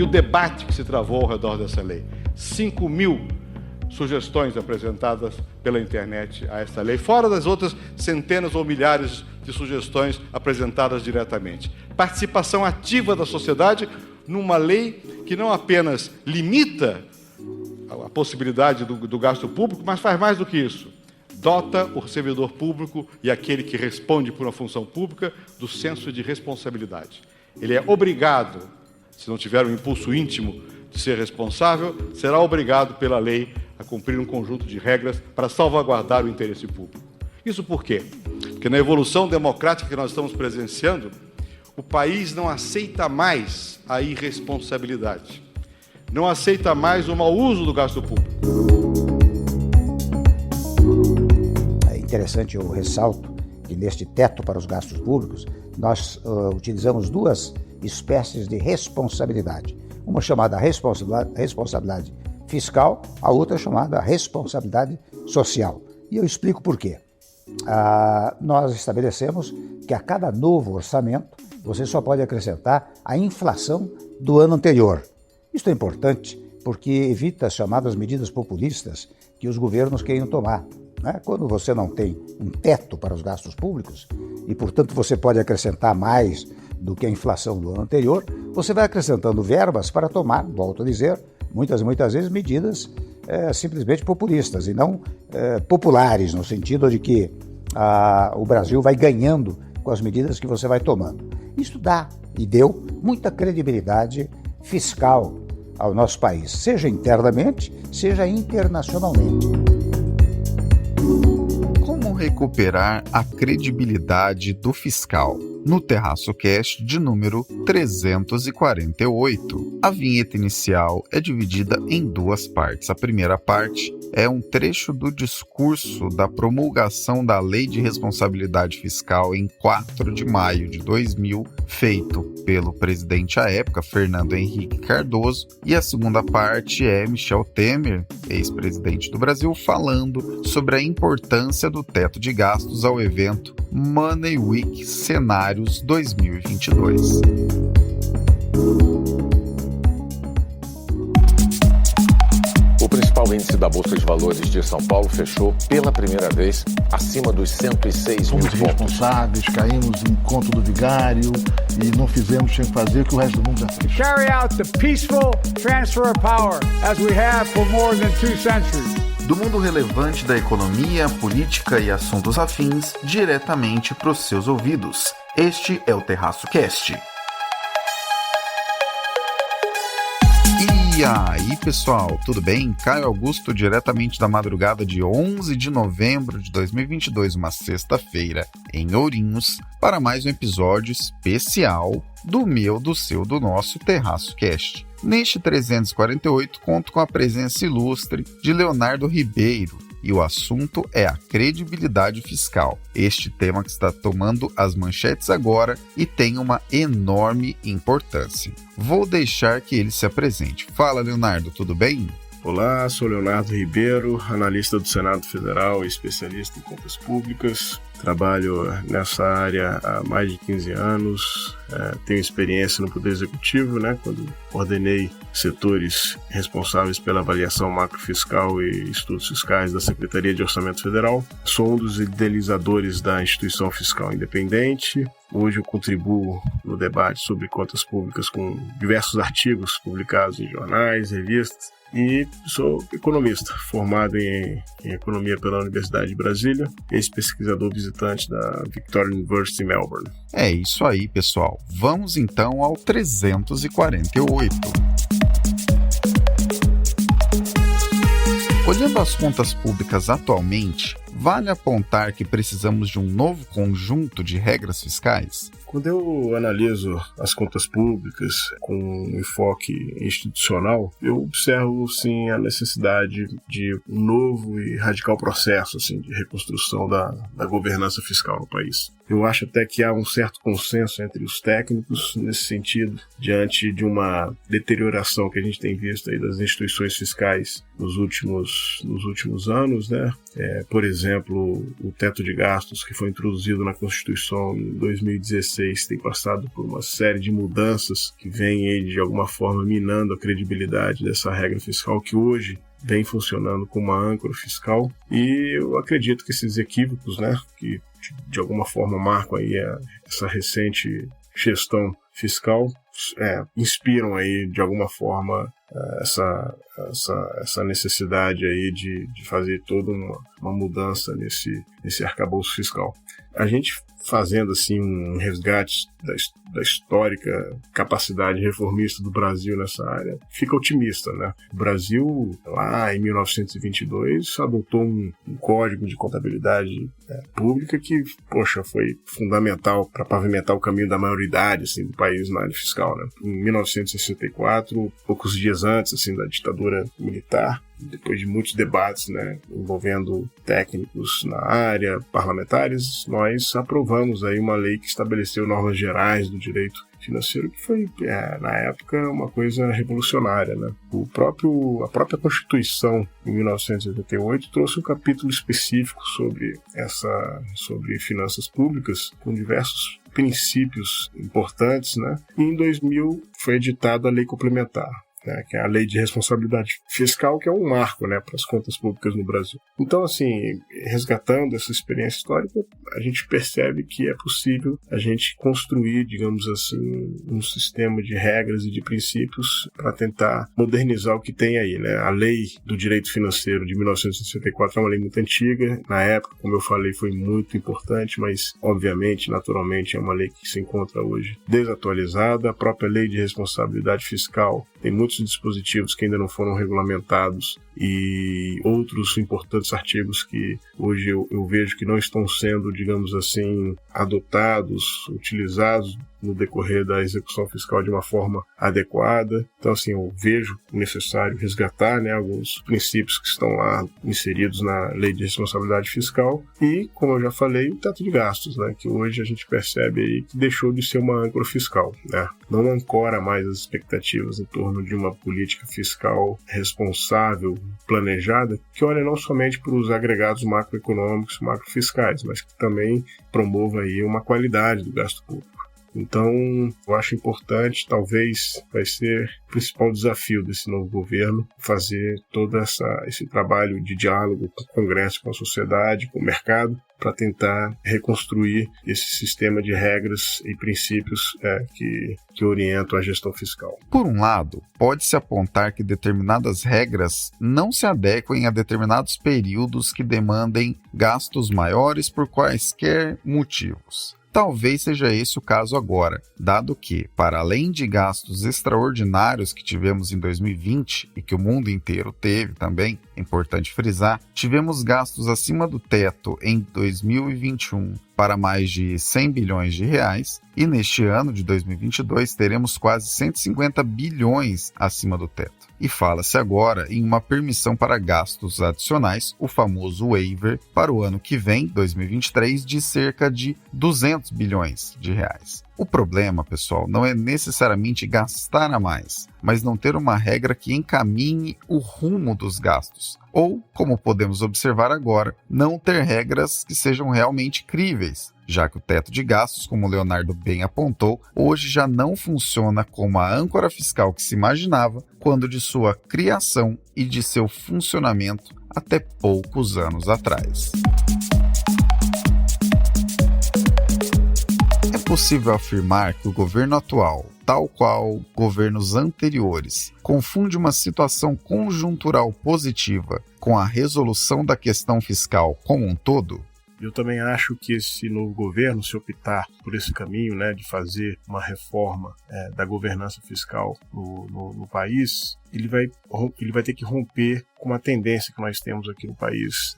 e o debate que se travou ao redor dessa lei. 5.000 sugestões apresentadas pela internet a esta lei, fora das outras centenas ou milhares de sugestões apresentadas diretamente. Participação ativa da sociedade numa lei que não apenas limita a possibilidade do gasto público, mas faz mais do que isso. Dota o servidor público e aquele que responde por uma função pública do senso de responsabilidade. Ele é obrigado, se não tiver um impulso íntimo de ser responsável, será obrigado pela lei a cumprir um conjunto de regras para salvaguardar o interesse público. Isso por quê? Porque na evolução democrática que nós estamos presenciando, o país não aceita mais a irresponsabilidade, não aceita mais o mau uso do gasto público. É interessante, eu ressalto que neste teto para os gastos públicos, nós utilizamos duas espécies de responsabilidade. Uma chamada responsabilidade fiscal, a outra chamada responsabilidade social. E eu explico por quê. Nós estabelecemos que a cada novo orçamento você só pode acrescentar a inflação do ano anterior. Isso é importante porque evita as chamadas medidas populistas que os governos querem tomar. Quando você não tem um teto para os gastos públicos e, portanto, você pode acrescentar mais do que a inflação do ano anterior, você vai acrescentando verbas para tomar, volto a dizer, muitas vezes medidas simplesmente populistas e não populares, no sentido de que o Brasil vai ganhando com as medidas que você vai tomando. Isso dá e deu muita credibilidade fiscal ao nosso país, seja internamente, seja internacionalmente. Como recuperar a credibilidade do fiscal? No Terraço Cast de número 348. A vinheta inicial é dividida em duas partes. A primeira parte é um trecho do discurso da promulgação da Lei de Responsabilidade Fiscal em 4 de maio de 2000, feito pelo presidente à época, Fernando Henrique Cardoso, e a segunda parte é Michel Temer, ex-presidente do Brasil, falando sobre a importância do teto de gastos ao evento Money Week Cenários 2022. O principal índice da Bolsa de Valores de São Paulo fechou pela primeira vez acima dos 106 mil pontos. Fomos responsáveis, caímos em conto do vigário e não fizemos sem fazer o que o resto do mundo já fez. Carry out the peaceful transfer of power as we have for more than 2 centuries. Do mundo relevante da economia, política e assuntos afins, diretamente para os seus ouvidos. Este é o Terraço Cast. E aí, pessoal, tudo bem? Caio Augusto, diretamente da madrugada de 11 de novembro de 2022, uma sexta-feira, em Ourinhos, para mais um episódio especial do meu, do seu, do nosso Terraço Cast. Neste 348, conto com a presença ilustre de Leonardo Ribeiro, e o assunto é a credibilidade fiscal. Este tema que está tomando as manchetes agora e tem uma enorme importância. Vou deixar que ele se apresente. Fala, Leonardo, tudo bem? Olá, sou Leonardo Ribeiro, analista do Senado Federal e especialista em contas públicas. Trabalho nessa área há mais de 15 anos, tenho experiência no Poder Executivo, quando coordenei setores responsáveis pela avaliação macrofiscal e estudos fiscais da Secretaria de Orçamento Federal. Sou um dos idealizadores da Instituição Fiscal Independente. Hoje eu contribuo no debate sobre contas públicas com diversos artigos publicados em jornais, revistas. E sou economista, formado em economia pela Universidade de Brasília, ex-pesquisador visitante da Victoria University Melbourne. É isso aí, pessoal. Vamos então ao 348. Olhando as contas públicas atualmente, vale apontar que precisamos de um novo conjunto de regras fiscais? Quando eu analiso as contas públicas com um enfoque institucional, eu observo, sim, a necessidade de um novo e radical processo de reconstrução da governança fiscal no país. Eu acho até que há um certo consenso entre os técnicos nesse sentido, diante de uma deterioração que a gente tem visto aí das instituições fiscais nos últimos anos, Por exemplo, o teto de gastos que foi introduzido na Constituição em 2016 2016 tem passado por uma série de mudanças que vêm aí, de alguma forma, minando a credibilidade dessa regra fiscal que hoje vem funcionando como uma âncora fiscal. E eu acredito que esses equívocos, né, que de alguma forma marcam aí essa recente gestão fiscal, inspiram aí de alguma forma essa necessidade aí de fazer toda uma mudança nesse arcabouço fiscal. A gente fazendo assim um resgate da histórica capacidade reformista do Brasil nessa área, fica otimista, né? O Brasil, lá em 1922, adotou um código de contabilidade pública que, foi fundamental para pavimentar o caminho da maioridade assim, do país na área fiscal, né? Em 1964, poucos dias antes assim, da ditadura militar, depois de muitos debates, né, envolvendo técnicos na área, parlamentares, nós aprovamos aí uma lei que estabeleceu normas gerais do direito financeiro, que foi, na época, uma coisa revolucionária, né? A própria Constituição, em 1988, trouxe um capítulo específico sobre finanças públicas, com diversos princípios importantes, né? E em 2000 foi editada a Lei Complementar, né, que é a Lei de Responsabilidade Fiscal, que é um marco, né, para as contas públicas no Brasil. Então, assim, resgatando essa experiência histórica, a gente percebe que é possível a gente construir, digamos assim, um sistema de regras e de princípios para tentar modernizar o que tem aí, né? A Lei do Direito Financeiro de 1964 é uma lei muito antiga. Na época, como eu falei, foi muito importante, mas, obviamente, naturalmente, é uma lei que se encontra hoje desatualizada. A própria Lei de Responsabilidade Fiscal tem muitos dispositivos que ainda não foram regulamentados e outros importantes artigos que hoje eu vejo que não estão sendo, digamos assim, adotados, utilizados no decorrer da execução fiscal de uma forma adequada. Então, assim, eu vejo necessário resgatar, né, alguns princípios que estão lá inseridos na Lei de Responsabilidade Fiscal e, como eu já falei, o teto de gastos, né, que hoje a gente percebe aí que deixou de ser uma âncora fiscal, né? Não ancora mais as expectativas em torno de uma política fiscal responsável, planejada, que olha não somente para os agregados macroeconômicos, macrofiscais, mas que também promova aí uma qualidade do gasto público. Então, eu acho importante, talvez vai ser o principal desafio desse novo governo, fazer todo esse trabalho de diálogo com o Congresso, com a sociedade, com o mercado, para tentar reconstruir esse sistema de regras e princípios que orientam a gestão fiscal. Por um lado, pode-se apontar que determinadas regras não se adequem a determinados períodos que demandem gastos maiores por quaisquer motivos. Talvez seja esse o caso agora, dado que, para além de gastos extraordinários que tivemos em 2020 e que o mundo inteiro teve também, é importante frisar, tivemos gastos acima do teto em 2021 para mais de 100 bilhões de reais e neste ano de 2022 teremos quase 150 bilhões acima do teto. E fala-se agora em uma permissão para gastos adicionais, o famoso waiver, para o ano que vem, 2023, de cerca de 200 bilhões de reais. O problema, pessoal, não é necessariamente gastar a mais, mas não ter uma regra que encaminhe o rumo dos gastos. Ou, como podemos observar agora, não ter regras que sejam realmente críveis, já que o teto de gastos, como o Leonardo bem apontou, hoje já não funciona como a âncora fiscal que se imaginava quando de sua criação e de seu funcionamento até poucos anos atrás. É possível afirmar que o governo atual, tal qual governos anteriores, confunde uma situação conjuntural positiva com a resolução da questão fiscal como um todo? Eu também acho que esse novo governo, se optar por esse caminho, né, de fazer uma reforma da governança fiscal no país, ele vai ter que romper com uma tendência que nós temos aqui no país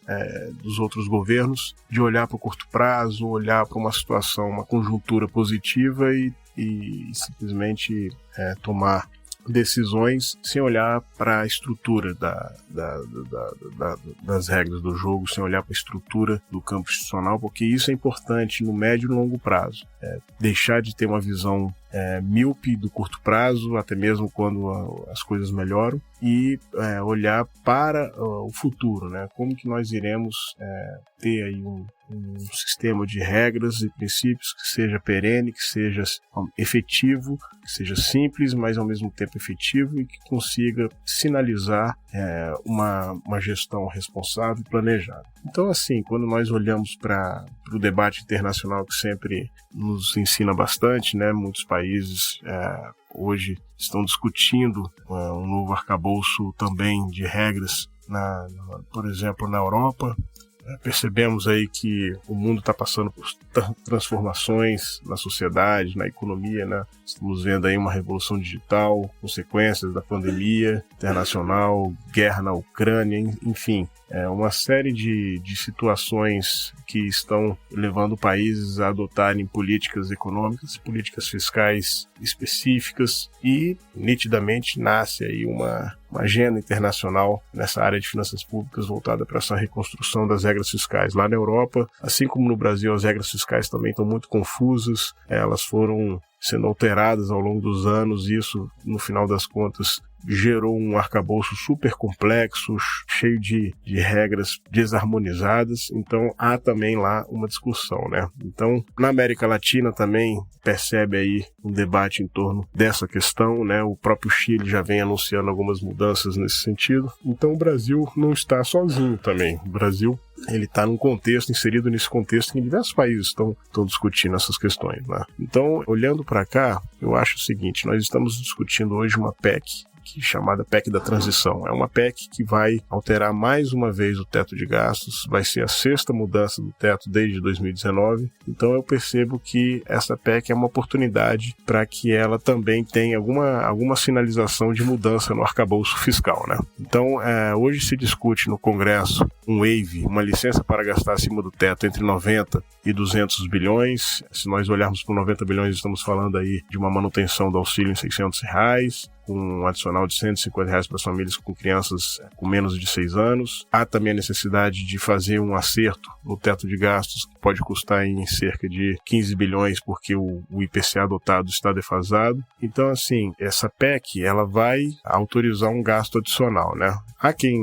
dos outros governos, de olhar para o curto prazo, olhar para uma situação, uma conjuntura positiva e simplesmente tomar decisões sem olhar para a estrutura das regras do jogo, sem olhar para a estrutura do campo institucional, porque isso é importante no médio e longo prazo. Deixar de ter uma visão míope do curto prazo, até mesmo quando as coisas melhoram, e olhar para o futuro, né? Como que nós iremos ter aí um sistema de regras e princípios que seja perene, que seja efetivo, que seja simples, mas ao mesmo tempo efetivo e que consiga sinalizar uma gestão responsável e planejada. Então, assim, quando nós olhamos para o debate internacional que sempre nos ensina bastante, né? Muitos países hoje estão discutindo um novo arcabouço também de regras, por exemplo, na Europa. Percebemos aí que o mundo está passando por transformações na sociedade, na economia, né? Estamos vendo aí uma revolução digital, consequências da pandemia internacional, guerra na Ucrânia, enfim, uma série de situações que estão levando países a adotarem políticas econômicas, políticas fiscais específicas e, nitidamente, nasce aí uma agenda internacional nessa área de finanças públicas voltada para essa reconstrução das regras fiscais. Lá na Europa, assim como no Brasil, as regras fiscais também estão muito confusas, elas foram sendo alteradas ao longo dos anos, e isso, no final das contas, gerou um arcabouço super complexo, cheio de regras desarmonizadas. Então há também lá uma discussão, né? Então, na América Latina também percebe aí um debate em torno dessa questão, né? O próprio Chile já vem anunciando algumas mudanças nesse sentido. Então o Brasil não está sozinho também. O Brasil, ele está inserido nesse contexto em diversos países estão discutindo essas questões, né? Então, olhando para cá, eu acho o seguinte: nós estamos discutindo hoje uma PEC, chamada PEC da Transição. É uma PEC que vai alterar mais uma vez o teto de gastos, vai ser a 6ª mudança do teto desde 2019, então eu percebo que essa PEC é uma oportunidade para que ela também tenha alguma sinalização de mudança no arcabouço fiscal, né? Então, hoje se discute no Congresso um waive, uma licença para gastar acima do teto entre 90 e 200 bilhões. Se nós olharmos para 90 bilhões, estamos falando aí de uma manutenção do auxílio em R$600, com um adicional de R$150 para as famílias com crianças com menos de 6 anos. Há também a necessidade de fazer um acerto no teto de gastos, que pode custar em cerca de 15 bilhões, porque o IPCA adotado está defasado. Então, assim, essa PEC, ela vai autorizar um gasto adicional, né? Há quem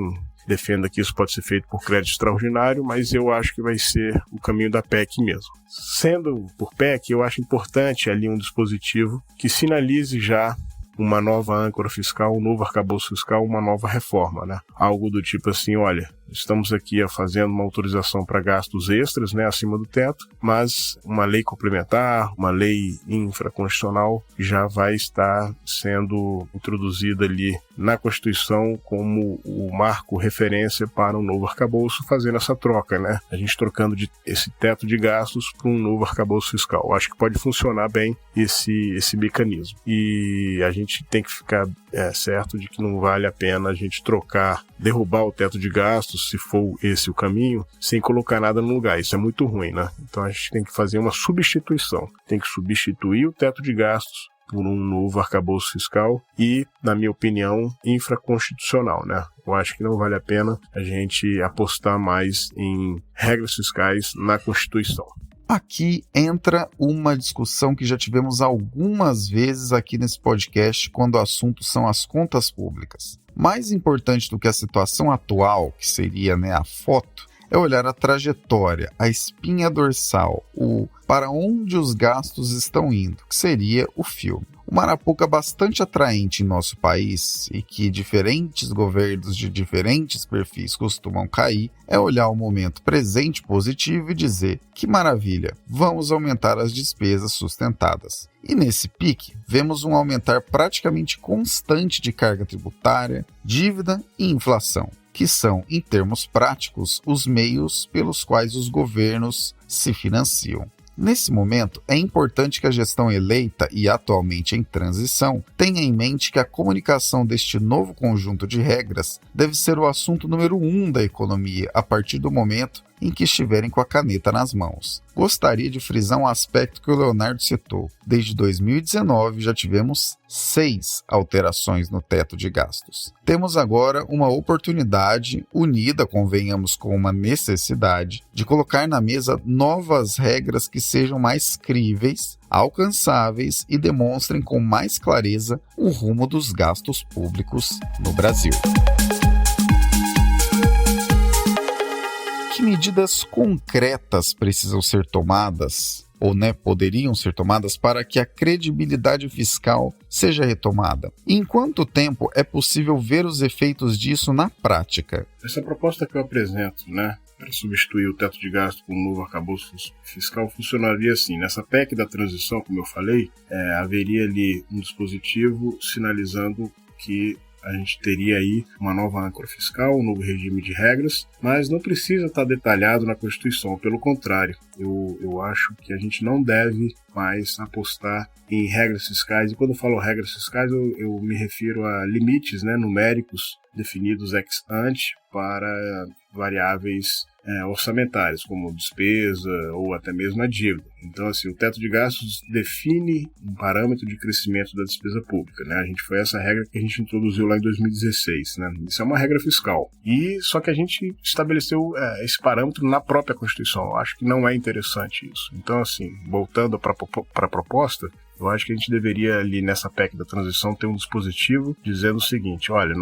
defenda que isso pode ser feito por crédito extraordinário, mas eu acho que vai ser o caminho da PEC mesmo. Sendo por PEC, eu acho importante ali um dispositivo que sinalize já uma nova âncora fiscal, um novo arcabouço fiscal, uma nova reforma, né? Algo do tipo assim: olha, estamos aqui fazendo uma autorização para gastos extras, né, acima do teto, mas uma lei complementar, uma lei infraconstitucional já vai estar sendo introduzida ali na Constituição como o marco referência para um novo arcabouço, fazendo essa troca, né? A gente trocando esse teto de gastos para um novo arcabouço fiscal. Eu acho que pode funcionar bem esse mecanismo. E a gente tem que ficar certo de que não vale a pena a gente derrubar o teto de gastos, se for esse o caminho, sem colocar nada no lugar. Isso é muito ruim, né? Então a gente tem que fazer uma substituição. Tem que substituir o teto de gastos por um novo arcabouço fiscal e, na minha opinião, infraconstitucional, né? Eu acho que não vale a pena a gente apostar mais em regras fiscais na Constituição. Aqui entra uma discussão que já tivemos algumas vezes aqui nesse podcast quando o assunto são as contas públicas. Mais importante do que a situação atual, que seria, né, a foto, é olhar a trajetória, a espinha dorsal, para onde os gastos estão indo, que seria o filme. Uma arapuca bastante atraente em nosso país e que diferentes governos de diferentes perfis costumam cair é olhar o momento presente positivo e dizer: que maravilha, vamos aumentar as despesas sustentadas. E nesse pique, vemos um aumentar praticamente constante de carga tributária, dívida e inflação, que são, em termos práticos, os meios pelos quais os governos se financiam. Nesse momento, é importante que a gestão eleita e atualmente em transição tenha em mente que a comunicação deste novo conjunto de regras deve ser o assunto número 1 da economia a partir do momento em que estiverem com a caneta nas mãos. Gostaria de frisar um aspecto que o Leonardo citou. Desde 2019 já tivemos 6 alterações no teto de gastos. Temos agora uma oportunidade, unida, convenhamos, com uma necessidade, de colocar na mesa novas regras que sejam mais críveis, alcançáveis e demonstrem com mais clareza o rumo dos gastos públicos no Brasil. Que medidas concretas precisam ser tomadas, ou poderiam ser tomadas, para que a credibilidade fiscal seja retomada? Em quanto tempo é possível ver os efeitos disso na prática? Essa proposta que eu apresento, para substituir o teto de gasto com um novo arcabouço fiscal, funcionaria assim. Nessa PEC da transição, como eu falei, haveria ali um dispositivo sinalizando que a gente teria aí uma nova âncora fiscal, um novo regime de regras, mas não precisa estar detalhado na Constituição. Pelo contrário, eu acho que a gente não deve mais apostar em regras fiscais. E quando eu falo regras fiscais, eu me refiro a limites numéricos definidos ex ante para variáveis orçamentárias, como despesa ou até mesmo a dívida. Então, assim, o teto de gastos define um parâmetro de crescimento da despesa pública, Foi essa regra que a gente introduziu lá em 2016, Isso é uma regra fiscal. Só que a gente estabeleceu esse parâmetro na própria Constituição. Eu acho que não é interessante isso. Então, assim, voltando para a proposta, eu acho que a gente deveria ali nessa PEC da transição ter um dispositivo dizendo o seguinte: olha,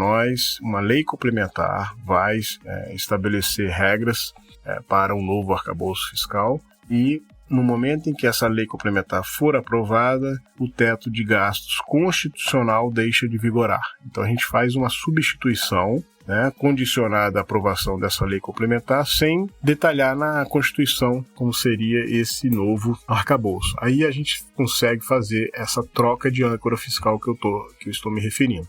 uma lei complementar vai estabelecer regras para um novo arcabouço fiscal e no momento em que essa lei complementar for aprovada, o teto de gastos constitucional deixa de vigorar. Então a gente faz uma substituição condicionada à aprovação dessa lei complementar, sem detalhar na Constituição como seria esse novo arcabouço. Aí a gente consegue fazer essa troca de âncora fiscal que eu estou me referindo.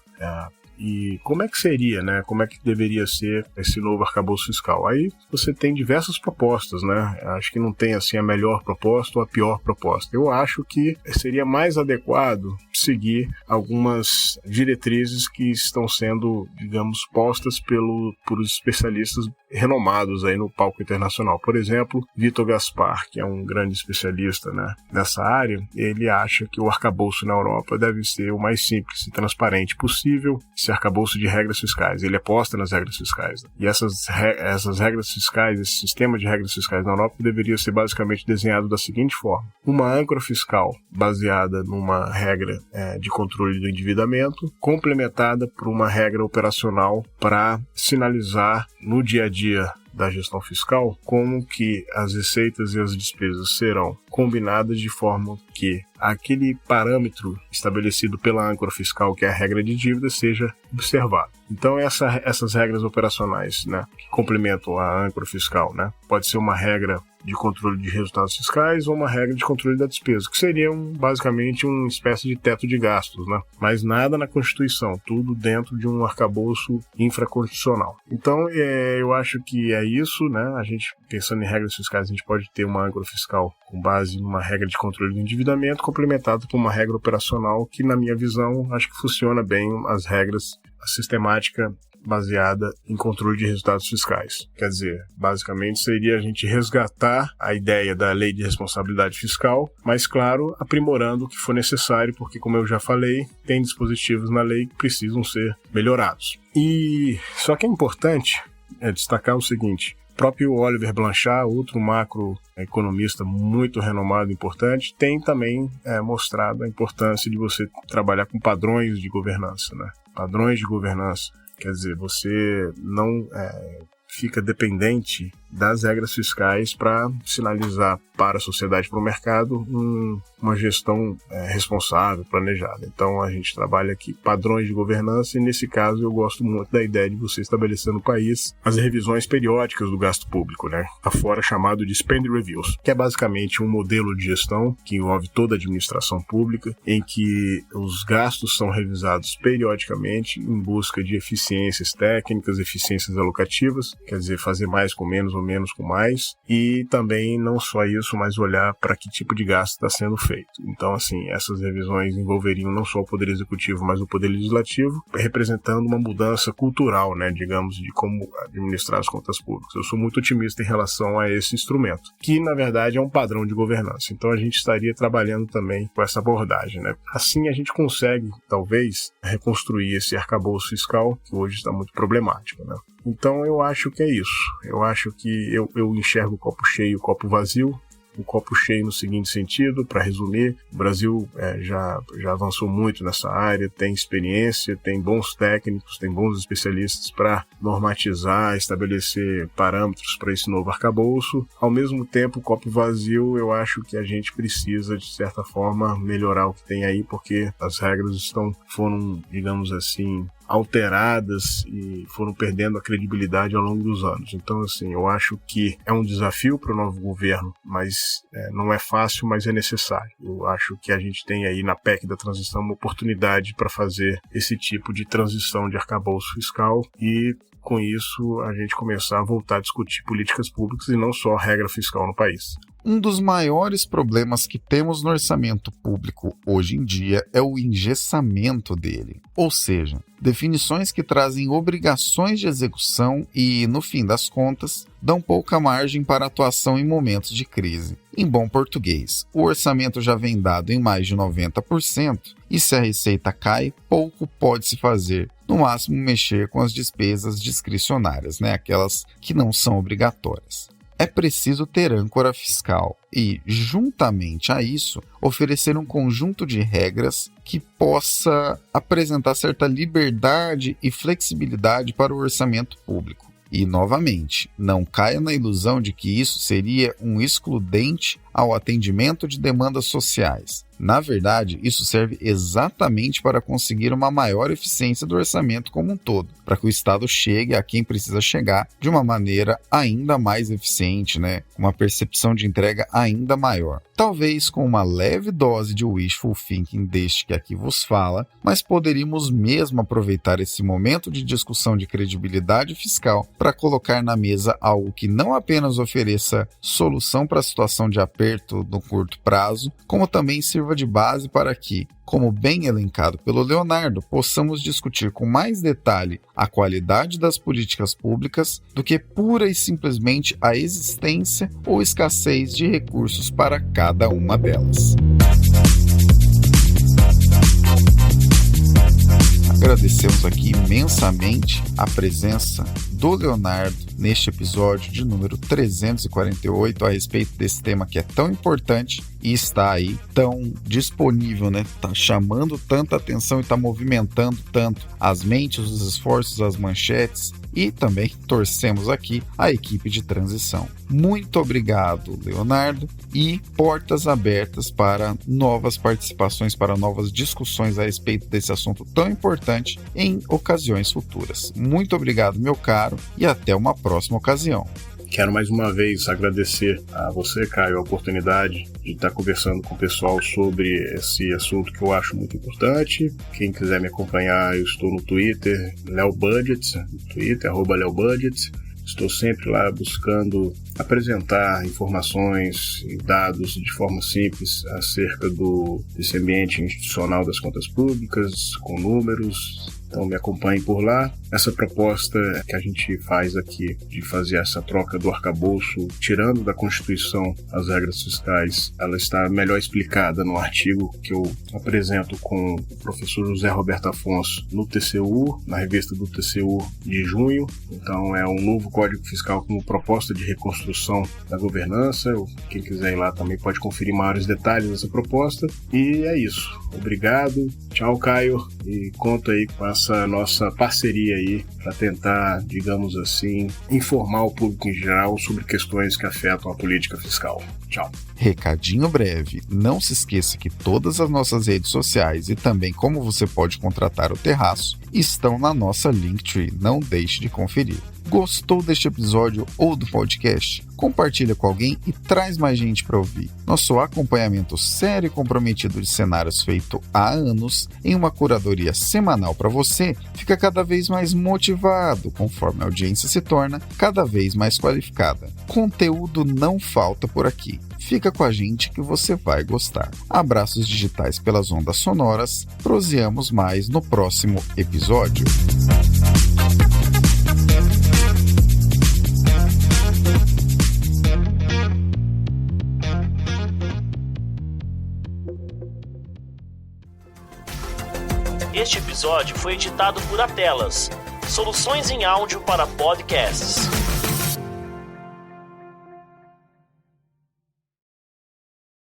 E como é que seria, Como é que deveria ser esse novo arcabouço fiscal? Aí você tem diversas propostas, Acho que não tem assim a melhor proposta ou a pior proposta. Eu acho que seria mais adequado seguir algumas diretrizes que estão sendo, digamos, postas por especialistas renomados aí no palco internacional. Por exemplo, Vitor Gaspar, que é um grande especialista nessa área, ele acha que o arcabouço na Europa deve ser o mais simples e transparente possível, esse arcabouço de regras fiscais. Ele aposta nas regras fiscais. E essas regras fiscais, esse sistema de regras fiscais na Europa deveria ser basicamente desenhado da seguinte forma: uma âncora fiscal baseada numa regra de controle do endividamento, complementada por uma regra operacional para sinalizar no dia a dia da gestão fiscal como que as receitas e as despesas serão combinadas de forma que aquele parâmetro estabelecido pela âncora fiscal, que é a regra de dívida, seja observado. Então essas regras operacionais que complementam a âncora fiscal, pode ser uma regra de controle de resultados fiscais ou uma regra de controle da despesa, que seria basicamente uma espécie de teto de gastos, mas nada na Constituição, tudo dentro de um arcabouço infraconstitucional. Então eu acho que é isso, A gente, pensando em regras fiscais, a gente pode ter uma âncora fiscal com base numa regra de controle do endividamento, complementada por uma regra operacional que, na minha visão, acho que funciona bem a sistemática baseada em controle de resultados fiscais. Quer dizer, basicamente seria a gente resgatar a ideia da lei de responsabilidade fiscal, mas, claro, aprimorando o que for necessário, porque, como eu já falei, tem dispositivos na lei que precisam ser melhorados. Só que é importante destacar o seguinte: o próprio Oliver Blanchard, outro macroeconomista muito renomado e importante, tem também mostrado a importância de você trabalhar com padrões de governança, Padrões de governança. Quer dizer, você não fica dependente das regras fiscais para sinalizar para a sociedade, para o mercado, uma gestão responsável, planejada. Então a gente trabalha aqui padrões de governança e, nesse caso, eu gosto muito da ideia de você estabelecer no país as revisões periódicas do gasto público, afora chamado de Spend Reviews, que é basicamente um modelo de gestão que envolve toda a administração pública, em que os gastos são revisados periodicamente em busca de eficiências técnicas, eficiências alocativas, quer dizer, fazer mais com menos ou menos com mais, e também não só isso, mas olhar para que tipo de gasto está sendo feito. Então, assim, essas revisões envolveriam não só o Poder Executivo, mas o Poder Legislativo, representando uma mudança cultural, né, digamos, de como administrar as contas públicas. Eu sou muito otimista em relação a esse instrumento, que, na verdade, é um padrão de governança. Então, a gente estaria trabalhando também com essa abordagem, né? Assim, a gente consegue, talvez, reconstruir esse arcabouço fiscal, que hoje está muito problemático, né? Então, eu acho que é isso. Eu acho que eu enxergo o copo cheio e o copo vazio. O copo cheio no seguinte sentido, para resumir, o Brasil já avançou muito nessa área, tem experiência, tem bons técnicos, tem bons especialistas para normatizar, estabelecer parâmetros para esse novo arcabouço. Ao mesmo tempo, o copo vazio, eu acho que a gente precisa, de certa forma, melhorar o que tem aí, porque as regras foram, digamos assim, alteradas e foram perdendo a credibilidade ao longo dos anos. Então, assim, eu acho que é um desafio para o novo governo, mas não é fácil, mas é necessário. Eu acho que a gente tem aí na PEC da transição uma oportunidade para fazer esse tipo de transição de arcabouço fiscal e, com isso, a gente começar a voltar a discutir políticas públicas e não só regra fiscal no país. Um dos maiores problemas que temos no orçamento público hoje em dia é o engessamento dele, ou seja, definições que trazem obrigações de execução e, no fim das contas, dão pouca margem para atuação em momentos de crise. Em bom português, o orçamento já vem dado em mais de 90% e se a receita cai, pouco pode se fazer. No máximo, mexer com as despesas discricionárias, aquelas que não são obrigatórias. É preciso ter âncora fiscal e, juntamente a isso, oferecer um conjunto de regras que possa apresentar certa liberdade e flexibilidade para o orçamento público. E, novamente, não caia na ilusão de que isso seria um excludente ao atendimento de demandas sociais. Na verdade, isso serve exatamente para conseguir uma maior eficiência do orçamento como um todo, para que o Estado chegue a quem precisa chegar de uma maneira ainda mais eficiente, com uma percepção de entrega ainda maior. Talvez com uma leve dose de wishful thinking deste que aqui vos fala, mas poderíamos mesmo aproveitar esse momento de discussão de credibilidade fiscal para colocar na mesa algo que não apenas ofereça solução para a situação de aperto no curto prazo, como também sirva de base para que, como bem elencado pelo Leonardo, possamos discutir com mais detalhe a qualidade das políticas públicas do que pura e simplesmente a existência ou escassez de recursos para cada uma delas. Agradecemos aqui imensamente a presença do Leonardo neste episódio de número 348 a respeito desse tema que é tão importante e está aí tão disponível, Está chamando tanta atenção e está movimentando tanto as mentes, os esforços, as manchetes e também torcemos aqui a equipe de transição. Muito obrigado, Leonardo, e portas abertas para novas participações, para novas discussões a respeito desse assunto tão importante em ocasiões futuras. Muito obrigado, meu caro, e até uma próxima ocasião. Quero mais uma vez agradecer a você, Caio, a oportunidade de estar conversando com o pessoal sobre esse assunto que eu acho muito importante. Quem quiser me acompanhar, eu estou no Twitter, LeoBudget, no Twitter, @LeoBudget. Estou sempre lá buscando apresentar informações e dados de forma simples acerca desse ambiente institucional das contas públicas, com números. Então me acompanhe por lá. Essa proposta que a gente faz aqui de fazer essa troca do arcabouço, tirando da Constituição as regras fiscais, ela está melhor explicada no artigo que eu apresento com o professor José Roberto Afonso no TCU, na revista do TCU de junho. Então é um novo Código Fiscal como proposta de reconstrução da governança. Quem quiser ir lá também pode conferir maiores detalhes dessa proposta. E é isso. Obrigado. Tchau, Caio. E conto aí com essa nossa parceria aí para tentar, digamos assim, informar o público em geral sobre questões que afetam a política fiscal. Tchau. Recadinho breve, não se esqueça que todas as nossas redes sociais e também como você pode contratar o Terraço estão na nossa Linktree, não deixe de conferir. Gostou deste episódio ou do podcast? Compartilha com alguém e traz mais gente para ouvir. Nosso acompanhamento sério e comprometido de cenários feito há anos, em uma curadoria semanal para você, fica cada vez mais motivado conforme a audiência se torna cada vez mais qualificada. Conteúdo não falta por aqui. Fica com a gente que você vai gostar. Abraços digitais pelas ondas sonoras. Proseamos mais no próximo episódio. Este episódio foi editado por Atelas, soluções em áudio para podcasts.